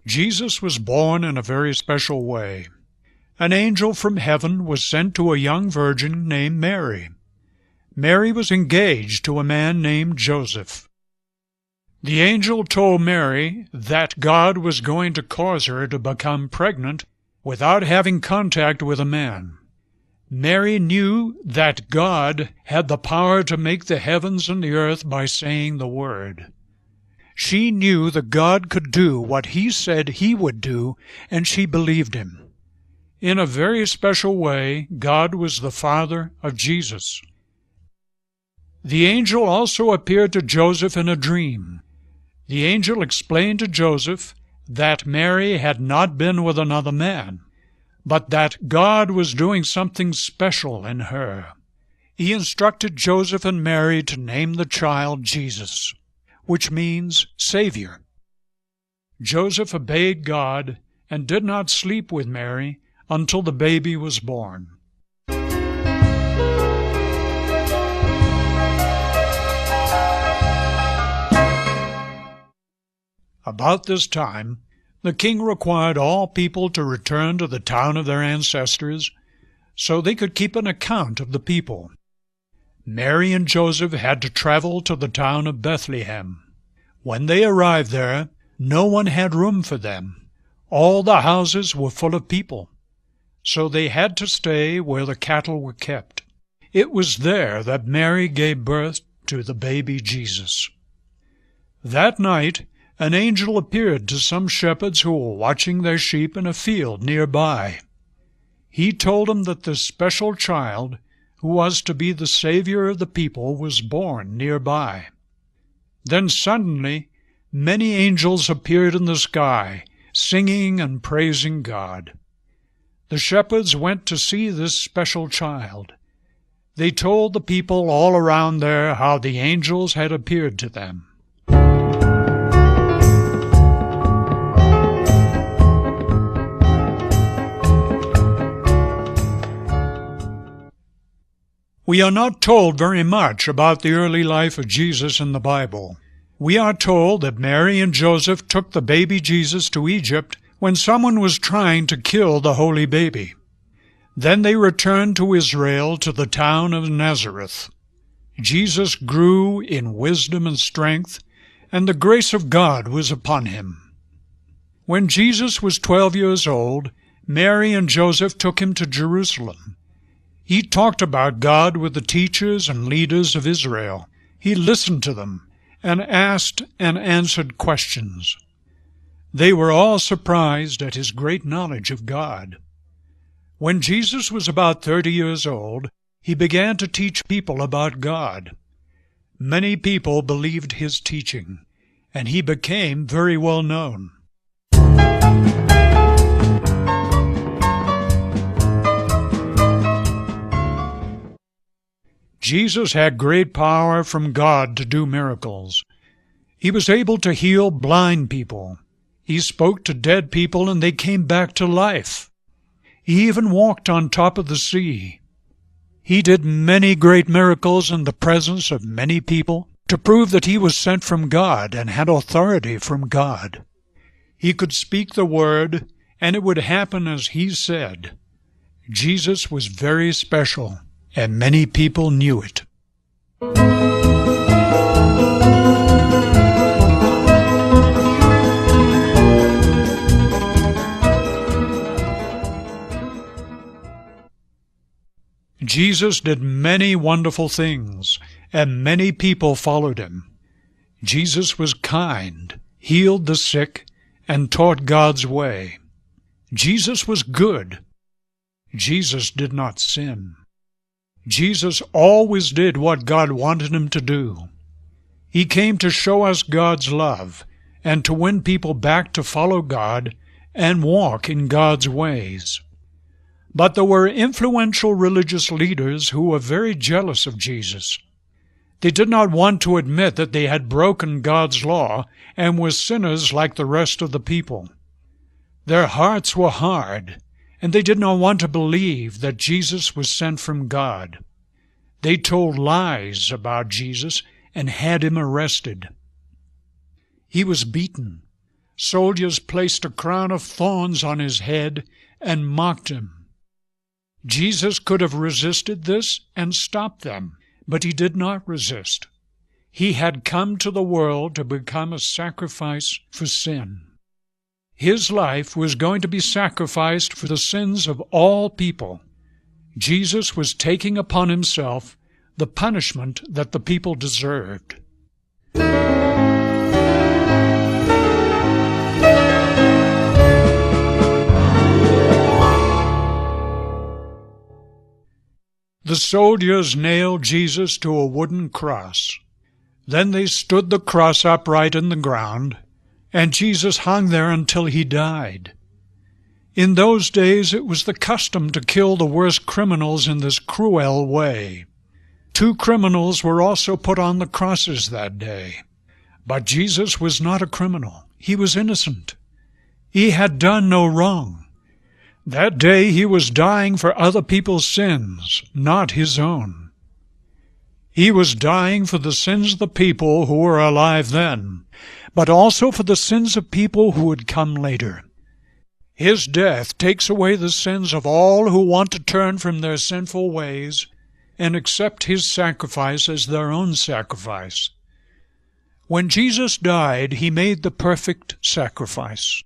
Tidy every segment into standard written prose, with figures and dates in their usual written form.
Jesus was born in a very special way. An angel from heaven was sent to a young virgin named Mary. Mary was engaged to a man named Joseph. The angel told Mary that God was going to cause her to become pregnant without having contact with a man. Mary knew that God had the power to make the heavens and the earth by saying the word. She knew that God could do what He said He would do, and she believed Him. In a very special way, God was the Father of Jesus. The angel also appeared to Joseph in a dream. The angel explained to Joseph that Mary had not been with another man, but that God was doing something special in her. He instructed Joseph and Mary to name the child Jesus, which means Savior. Joseph obeyed God and did not sleep with Mary until the baby was born. About this time, the king required all people to return to the town of their ancestors so they could keep an account of the people. Mary and Joseph had to travel to the town of Bethlehem. When they arrived there, no one had room for them. All the houses were full of people, so they had to stay where the cattle were kept. It was there that Mary gave birth to the baby Jesus. That night, an angel appeared to some shepherds who were watching their sheep in a field nearby. He told them that this special child, who was to be the Savior of the people, was born nearby. Then suddenly many angels appeared in the sky, singing and praising God. The shepherds went to see this special child. They told the people all around there how the angels had appeared to them. We are not told very much about the early life of Jesus in the Bible. We are told that Mary and Joseph took the baby Jesus to Egypt when someone was trying to kill the holy baby. Then they returned to Israel, to the town of Nazareth. Jesus grew in wisdom and strength, and the grace of God was upon him. When Jesus was 12 years old, Mary and Joseph took him to Jerusalem. He talked about God with the teachers and leaders of Israel. He listened to them and asked and answered questions. They were all surprised at his great knowledge of God. When Jesus was about 30 years old, he began to teach people about God. Many people believed his teaching, and he became very well known. Jesus had great power from God to do miracles. He was able to heal blind people. He spoke to dead people and they came back to life. He even walked on top of the sea. He did many great miracles in the presence of many people to prove that he was sent from God and had authority from God. He could speak the word and it would happen as he said. Jesus was very special, and many people knew it. Jesus did many wonderful things, and many people followed him. Jesus was kind, healed the sick, and taught God's way. Jesus was good. Jesus did not sin. Jesus always did what God wanted him to do. He came to show us God's love and to win people back to follow God and walk in God's ways. But there were influential religious leaders who were very jealous of Jesus. They did not want to admit that they had broken God's law and were sinners like the rest of the people. Their hearts were hard, and they did not want to believe that Jesus was sent from God. They told lies about Jesus and had him arrested. He was beaten. Soldiers placed a crown of thorns on his head and mocked him. Jesus could have resisted this and stopped them, but he did not resist. He had come to the world to become a sacrifice for sin. His life was going to be sacrificed for the sins of all people. Jesus was taking upon himself the punishment that the people deserved. The soldiers nailed Jesus to a wooden cross. Then they stood the cross upright in the ground, and Jesus hung there until he died. In those days it was the custom to kill the worst criminals in this cruel way. 2 criminals were also put on the crosses that day. But Jesus was not a criminal. He was innocent. He had done no wrong. That day he was dying for other people's sins, not his own. He was dying for the sins of the people who were alive then, but also for the sins of people who would come later. His death takes away the sins of all who want to turn from their sinful ways and accept his sacrifice as their own sacrifice. When Jesus died, he made the perfect sacrifice.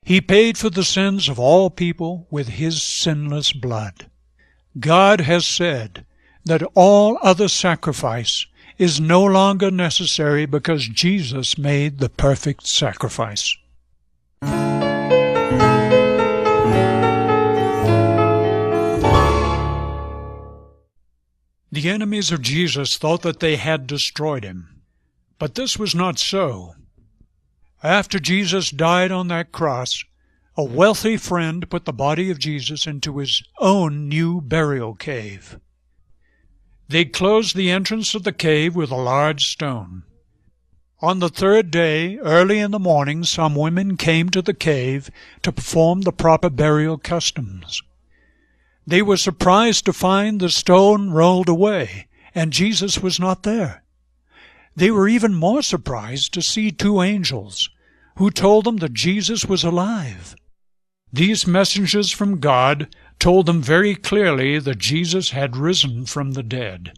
He paid for the sins of all people with his sinless blood. God has said that all other sacrifice is no longer necessary because Jesus made the perfect sacrifice. The enemies of Jesus thought that they had destroyed him, but this was not so. After Jesus died on that cross, a wealthy friend put the body of Jesus into his own new burial cave. They closed the entrance of the cave with a large stone. On the 3rd day, early in the morning, some women came to the cave to perform the proper burial customs. They were surprised to find the stone rolled away, and Jesus was not there. They were even more surprised to see 2 angels who told them that Jesus was alive. These messengers from God told them very clearly that Jesus had risen from the dead.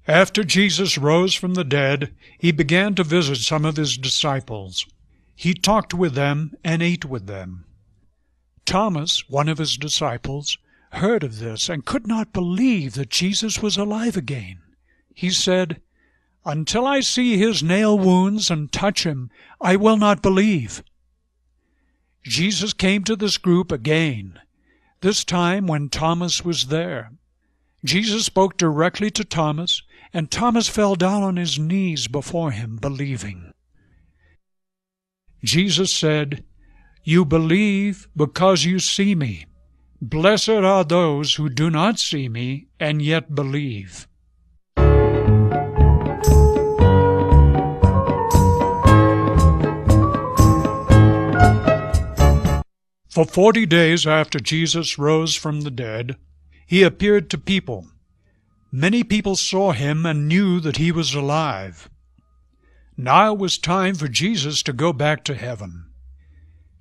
After Jesus rose from the dead, he began to visit some of his disciples. He talked with them and ate with them. Thomas, one of his disciples, heard of this and could not believe that Jesus was alive again. He said, "Until I see his nail wounds and touch him, I will not believe." Jesus came to this group again, this time when Thomas was there. Jesus spoke directly to Thomas, and Thomas fell down on his knees before him, believing. Jesus said, "You believe because you see me. Blessed are those who do not see me and yet believe." For 40 days after Jesus rose from the dead, he appeared to people. Many people saw him and knew that he was alive. Now it was time for Jesus to go back to heaven.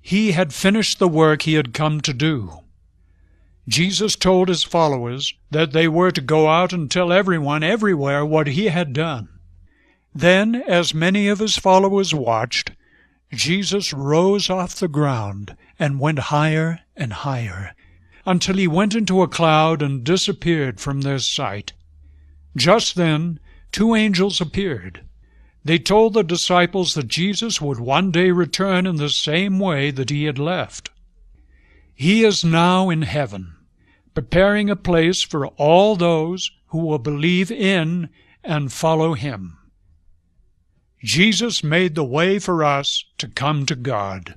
He had finished the work he had come to do. Jesus told his followers that they were to go out and tell everyone everywhere what he had done. Then, as many of his followers watched, Jesus rose off the ground and went higher and higher, until he went into a cloud and disappeared from their sight. Just then 2 angels appeared. They told the disciples that Jesus would one day return in the same way that he had left. He is now in heaven, preparing a place for all those who will believe in and follow him. Jesus made the way for us to come to God.